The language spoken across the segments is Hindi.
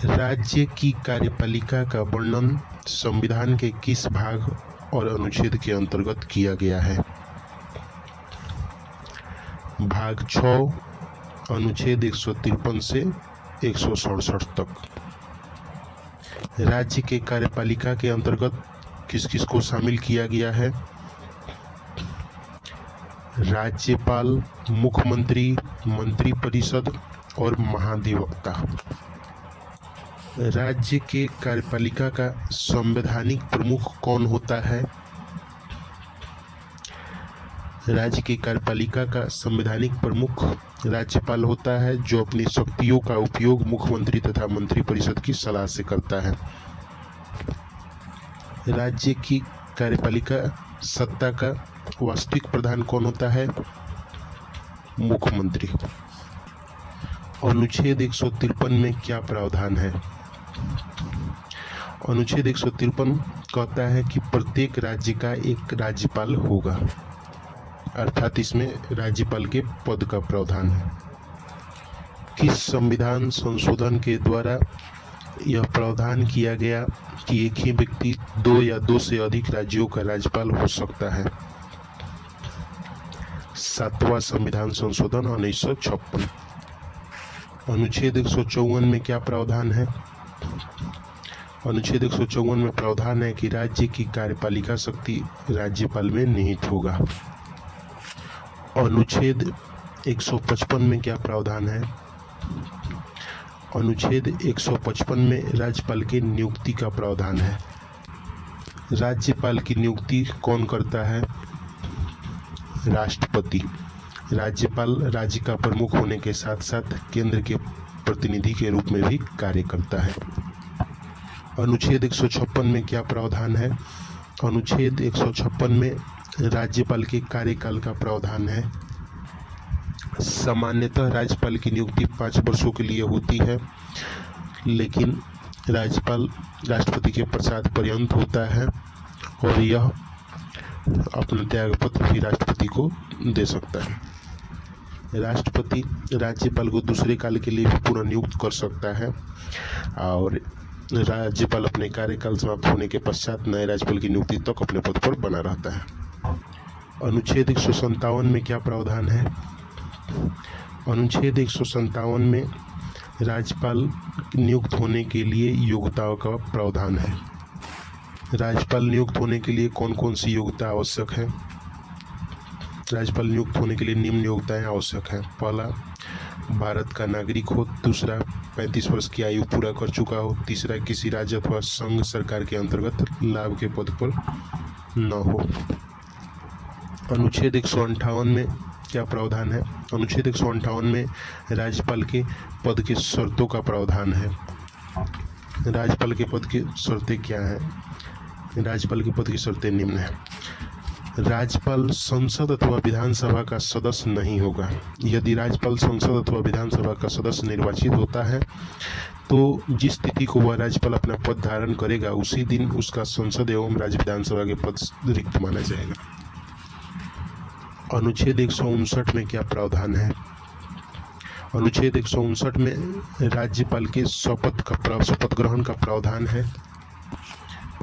राज्य की कार्यपालिका का वर्णन संविधान के किस भाग और अनुच्छेद के अंतर्गत किया गया है? भाग 6, अनुच्छेद 153 से 167 तक। राज्य के कार्यपालिका के अंतर्गत किस किस को शामिल किया गया है? राज्यपाल, मुख्यमंत्री, मंत्रिपरिषद और महाधिवक्ता। राज्य के कार्यपालिका का संवैधानिक प्रमुख कौन होता है? राज्य की कार्यपालिका का संवैधानिक प्रमुख राज्यपाल होता है, जो अपनी शक्तियों का उपयोग मुख्यमंत्री तथा मंत्रिपरिषद की सलाह से करता है। राज्य की कार्यपालिका सत्ता का वास्तविक प्रधान कौन होता है? मुख्यमंत्री। अनुच्छेद 153 में क्या प्रावधान है? अनुच्छेद 153 कहता है कि प्रत्येक राज्य का एक राज्यपाल होगा, अर्थात इसमें राज्यपाल के पद का प्रावधान है। किस संविधान संशोधन के द्वारा यह प्रावधान किया गया कि एक ही व्यक्ति 2 या 2 से अधिक राज्यों का राज्यपाल हो सकता है? 7वां संविधान संशोधन 1956। अनुच्छेद 154 में क्या प्रावधान है? अनुच्छेद 154 में प्रावधान है कि राज्य की कार्यपालिका शक्ति राज्यपाल में निहित होगा। अनुच्छेद 155 में क्या प्रावधान है? अनुच्छेद 155 में राज्यपाल की नियुक्ति का प्रावधान है। राज्यपाल की नियुक्ति कौन करता है? राष्ट्रपति। राज्यपाल राज्य का प्रमुख होने के साथ साथ केंद्र के प्रतिनिधि के रूप में भी कार्य करता है। अनुच्छेद 156 में क्या प्रावधान है? अनुच्छेद 156 में राज्यपाल के कार्यकाल का प्रावधान है। सामान्यतः राज्यपाल की नियुक्ति 5 वर्षों के लिए होती है, लेकिन राज्यपाल राष्ट्रपति के प्रसाद पर्यंत होता है और यह अपना त्यागपत्र भी राष्ट्रपति को दे सकता है। राष्ट्रपति राज्यपाल को दूसरे काल के लिए भी पुनः नियुक्त कर सकता है और राज्यपाल अपने कार्यकाल समाप्त होने के पश्चात नए राज्यपाल की नियुक्ति तक अपने पद पर बना रहता है। अनुच्छेद 157 में क्या प्रावधान है? अनुच्छेद 157 में राज्यपाल नियुक्त होने के लिए योग्यताओं का प्रावधान है। राज्यपाल नियुक्त होने के लिए कौन कौन सी योग्यता आवश्यक है? राज्यपाल नियुक्त होने के लिए निम्न योग्यताएं आवश्यक हैं। पहला, भारत का नागरिक हो। दूसरा, 35 वर्ष की आयु पूरा कर चुका हो। तीसरा, किसी राज्य अथवा संघ सरकार के अंतर्गत लाभ के पद पर न हो। अनुच्छेद 158 में क्या प्रावधान है? अनुच्छेद 158 में राज्यपाल के पद की शर्तों का प्रावधान है। राज्यपाल के पद की शर्तें क्या हैं? राज्यपाल के पद की शर्तें निम्न हैं। राज्यपाल संसद अथवा विधानसभा का सदस्य नहीं होगा। यदि राज्यपाल संसद अथवा विधानसभा का सदस्य निर्वाचित होता है तो जिस तिथि को वह राज्यपाल अपना पद धारण करेगा उसी दिन उसका संसद एवं राज्य विधानसभा के पद रिक्त माना जाएगा। अनुच्छेद 159 में क्या प्रावधान है? अनुच्छेद 159 में राज्यपाल के शपथ ग्रहण का प्रावधान है।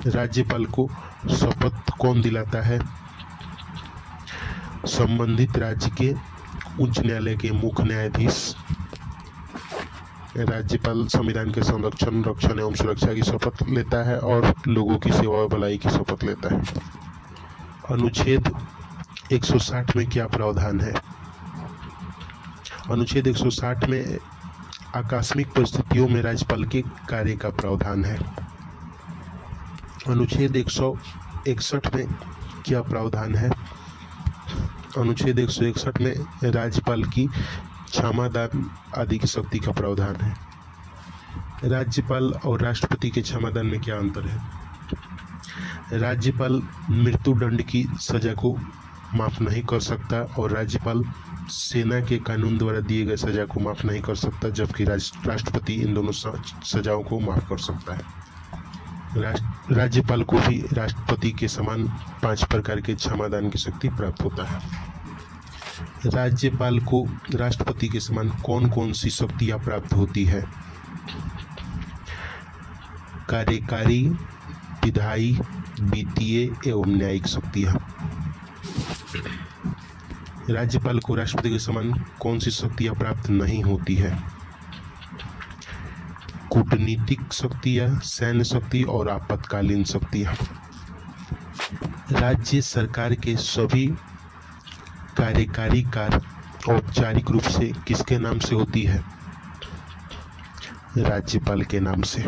राज्यपाल को शपथ कौन दिलाता है? संबंधित राज्य के उच्च न्यायालय के मुख्य न्यायाधीश। राज्यपाल संविधान के संरक्षण, रक्षण एवं सुरक्षा की शपथ लेता है और लोगों की सेवा और भलाई की शपथ लेता है। अनुच्छेद 160 में क्या प्रावधान है? अनुच्छेद 160 में आकस्मिक परिस्थितियों में राज्यपाल के कार्य का प्रावधान है। अनुच्छेद 161 में क्या प्रावधान है? अनुच्छेद 161 में राज्यपाल की क्षमादान आदि की शक्ति का प्रावधान है। राज्यपाल और राष्ट्रपति के क्षमादान में क्या अंतर है? राज्यपाल मृत्युदंड की सजा को माफ नहीं कर सकता और राज्यपाल सेना के कानून द्वारा दिए गए सजा को माफ नहीं कर सकता, जबकि राष्ट्रपति इन दोनों सजाओं को माफ कर सकता है। राज्यपाल को भी राष्ट्रपति के समान 5 प्रकार के क्षमादान की शक्ति प्राप्त होता है। राज्यपाल को राष्ट्रपति के समान कौन कौन सी शक्तियाँ प्राप्त होती है? कार्यकारी, विधायी, वित्तीय एवं न्यायिक शक्तियाँ। राज्यपाल को राष्ट्रपति के समान कौन सी शक्तियाँ प्राप्त नहीं होती है? कूटनीतिक शक्तियाँ, सैन्य शक्ति और आपातकालीन शक्तियाँ। राज्य सरकार के सभी कार्यकारी कार्य औपचारिक रूप से किसके नाम से होती है? राज्यपाल के नाम से।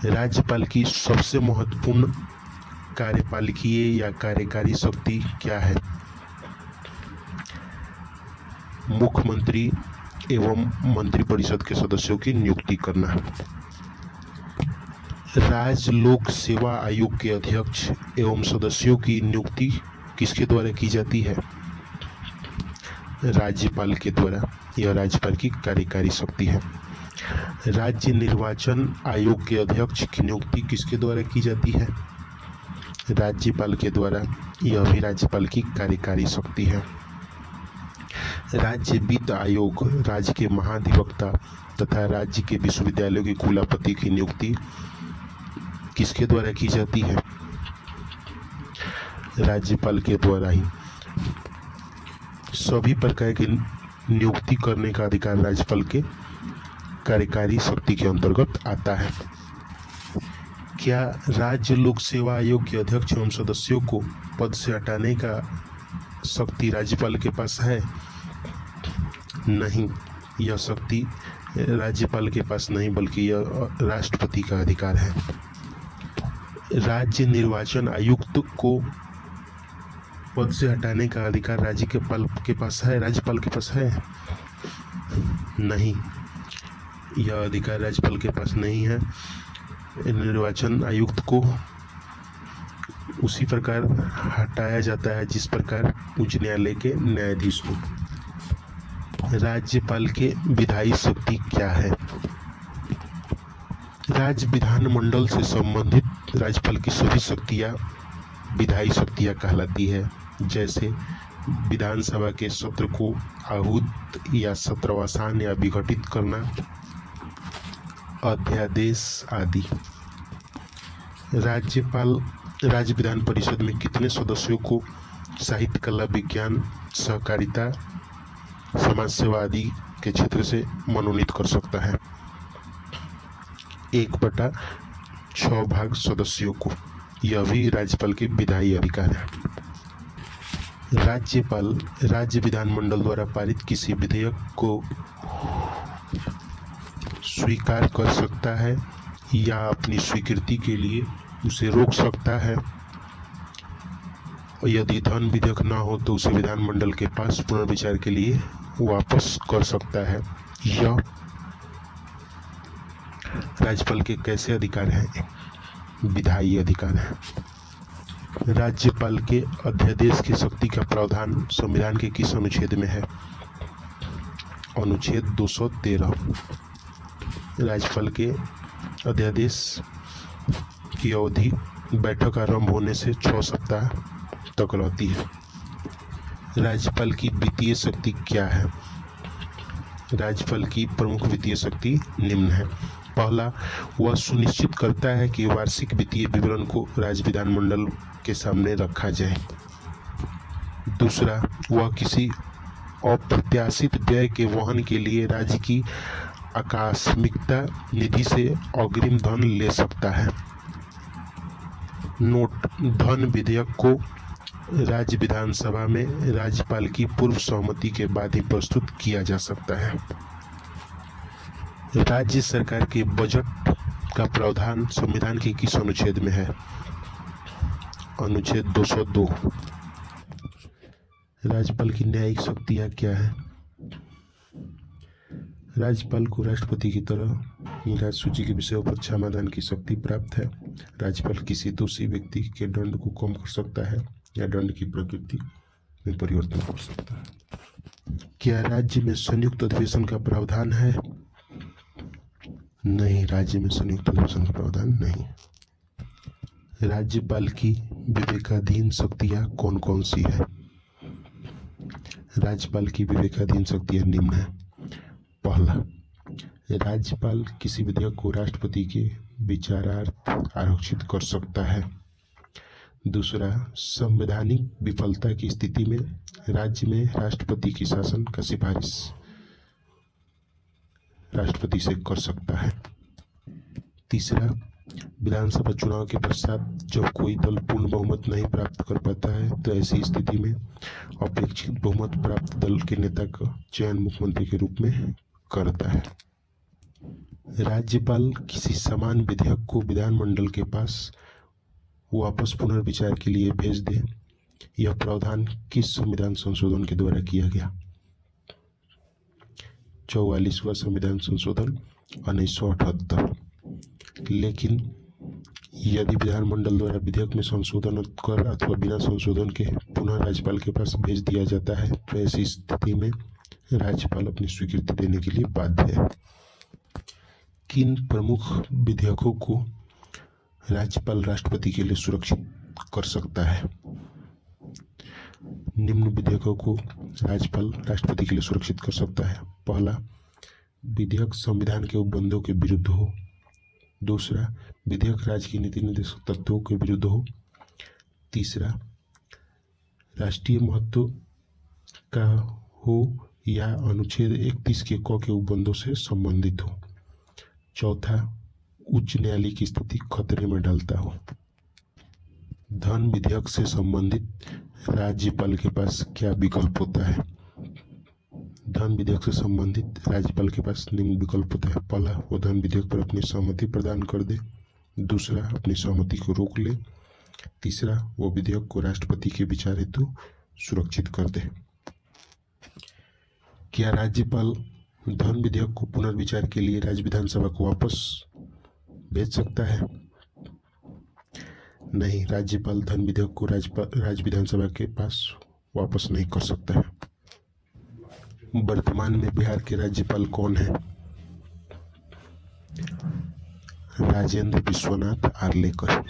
राज्यपाल की सबसे महत्वपूर्ण कार्यपालिकीय या कार्यकारी शक्ति क्या है? मुख्यमंत्री एवं मंत्रिपरिषद के सदस्यों की नियुक्ति करना। राज्य लोक सेवा आयोग के अध्यक्ष एवं सदस्यों की नियुक्ति किसके द्वारा की जाती है? राज्यपाल के द्वारा। यह राज्यपाल की कार्यकारी शक्ति है। राज्य निर्वाचन आयोग के अध्यक्ष की नियुक्ति किसके द्वारा की जाती है? राज्यपाल के द्वारा। यह भी राज्यपाल की कार्यकारी शक्ति है। राज्य वित्त आयोग राज्य के महाधिवक्ता तथा राज्य के विश्वविद्यालयों के कुलपति की नियुक्ति किसके द्वारा की जाती है? राज्यपाल के द्वारा ही। सभी प्रकार की नियुक्ति करने का अधिकार राज्यपाल के कार्यकारी शक्ति के अंतर्गत आता है। क्या राज्य लोक सेवा आयोग के अध्यक्ष एवं सदस्यों को पद से हटाने का शक्ति राज्यपाल के पास है? नहीं, यह शक्ति राज्यपाल के पास नहीं बल्कि यह राष्ट्रपति का अधिकार है। राज्य निर्वाचन आयुक्त को पद से हटाने का अधिकार राज्यपाल के पास है? राज्यपाल के पास है? नहीं, यह अधिकार राज्यपाल के पास नहीं है। निर्वाचन आयुक्त को उसी प्रकार हटाया जाता है जिस प्रकार उच्च न्यायालय के न्यायाधीश को। राज्यपाल के विधायी शक्ति क्या है? राज्य विधानमंडल से संबंधित राज्यपाल की सभी शक्तियाँ विधायी शक्तियाँ कहलाती है, जैसे विधानसभा के सत्र को आहूत या सत्रवसान या विघटित करना, अध्यादेश आदि। राज्यपाल राज्य विधान परिषद में कितने सदस्यों को साहित्य, कला, विज्ञान, सहकारिता, समाज सेवा आदि के क्षेत्र से मनोनीत कर सकता है? 1/6 भाग सदस्यों को। यह भी राज्यपाल के विधायी अधिकार है। राज्यपाल राज्य विधानमंडल द्वारा पारित किसी विधेयक को स्वीकार कर सकता है या अपनी स्वीकृति के लिए उसे रोक सकता है। यदि धन विधेयक न हो तो उसे विधानमंडल के पास पुनर्विचार के लिए वापस कर सकता है। यह राज्यपाल के कैसे अधिकार हैं? विधायी अधिकार है। राज्यपाल के अध्यादेश की शक्ति का प्रावधान संविधान के किस अनुच्छेद में है? अनुच्छेद 213। राज्यपाल के अध्यादेश की अवधि बैठक आरंभ होने से 6 सप्ताह तक रहती है। राज्यपाल की वित्तीय शक्ति क्या है? राज्यपाल की प्रमुख वित्तीय शक्ति निम्न है। पहला, वह सुनिश्चित करता है कि वार्षिक वित्तीय विवरण को राज्य विधानमंडल के सामने रखा जाए। दूसरा, वह किसी अप्रत्याशित व्यय के वहन के लिए राज्य की आकस्मिकता निधि से अग्रिम धन ले सकता है। नोट, धन विधेयक को राज्य विधानसभा में राज्यपाल की पूर्व सहमति के बाद ही प्रस्तुत किया जा सकता है। राज्य सरकार के बजट का प्रावधान संविधान के किस अनुच्छेद में है? अनुच्छेद 202। राज्यपाल की न्यायिक शक्तियाँ क्या है? राज्यपाल को राष्ट्रपति की तरह ही राजसूची के विषयों पर क्षमादान की शक्ति प्राप्त है। राज्यपाल किसी दोषी व्यक्ति के दंड को कम कर सकता है या दंड की प्रकृति में परिवर्तन कर सकता है। क्या राज्य में संयुक्त अधिवेशन का प्रावधान है? नहीं, राज्य में संयुक्त अधिवेशन का प्रावधान नहीं। राज्यपाल की विवेकाधीन शक्तियाँ कौन कौन सी है? राज्यपाल की विवेकाधीन शक्तियाँ निम्न है। पहला, राज्यपाल किसी विधेयक को राष्ट्रपति के विचारार्थ आरक्षित कर सकता है। दूसरा, संवैधानिक विफलता की स्थिति में राज्य में राष्ट्रपति की शासन का सिफारिश राष्ट्रपति से कर सकता है। तीसरा, विधानसभा चुनाव के पश्चात जब कोई दल पूर्ण बहुमत नहीं प्राप्त कर पाता है तो ऐसी स्थिति में अपेक्षित बहुमत प्राप्त दल के नेता का चयन मुख्यमंत्री के रूप में करता है। राज्यपाल किसी समान विधेयक को विधानमंडल के पास वापस पुनर्विचार के लिए भेज दे, यह प्रावधान किस संविधान संशोधन के द्वारा किया गया? 44वां संविधान संशोधन 1978। लेकिन यदि विधानमंडल द्वारा विधेयक में संशोधन कर अथवा बिना संशोधन के पुनः राज्यपाल के पास भेज दिया जाता है तो ऐसी स्थिति में राज्यपाल अपनी स्वीकृति देने के लिए बाध्य है। किन प्रमुख विधेयकों को राज्यपाल राष्ट्रपति के लिए सुरक्षित कर सकता है? निम्न विधेयकों को राज्यपाल राष्ट्रपति के लिए सुरक्षित कर सकता है। पहला, विधेयक संविधान के उपबंधों के विरुद्ध हो। दूसरा, विधेयक राज्य की नीति निर्देशक तत्वों के विरुद्ध हो। तीसरा, राष्ट्रीय महत्व का हो या अनुच्छेद 31 के क के उपबंधों से संबंधित हो। चौथा, उच्च न्यायालय की स्थिति खतरे में डालता हो। धन विधेयक से संबंधित राज्यपाल के पास क्या विकल्प होता है? धन विधेयक से संबंधित राज्यपाल के पास निम्न विकल्प होता है। पहला, वो धन विधेयक पर अपनी सहमति प्रदान कर दे। दूसरा, अपनी सहमति को रोक ले। तीसरा, वो विधेयक को राष्ट्रपति के विचार हेतु सुरक्षित कर दे। क्या राज्यपाल धन विधेयक को पुनर्विचार के लिए राज्य विधानसभा को वापस भेज सकता है? नहीं, राज्यपाल धन विधेयक को राज्य विधानसभा के पास वापस नहीं कर सकता है। वर्तमान में बिहार के राज्यपाल कौन है? राजेंद्र विश्वनाथ आर्लेकर।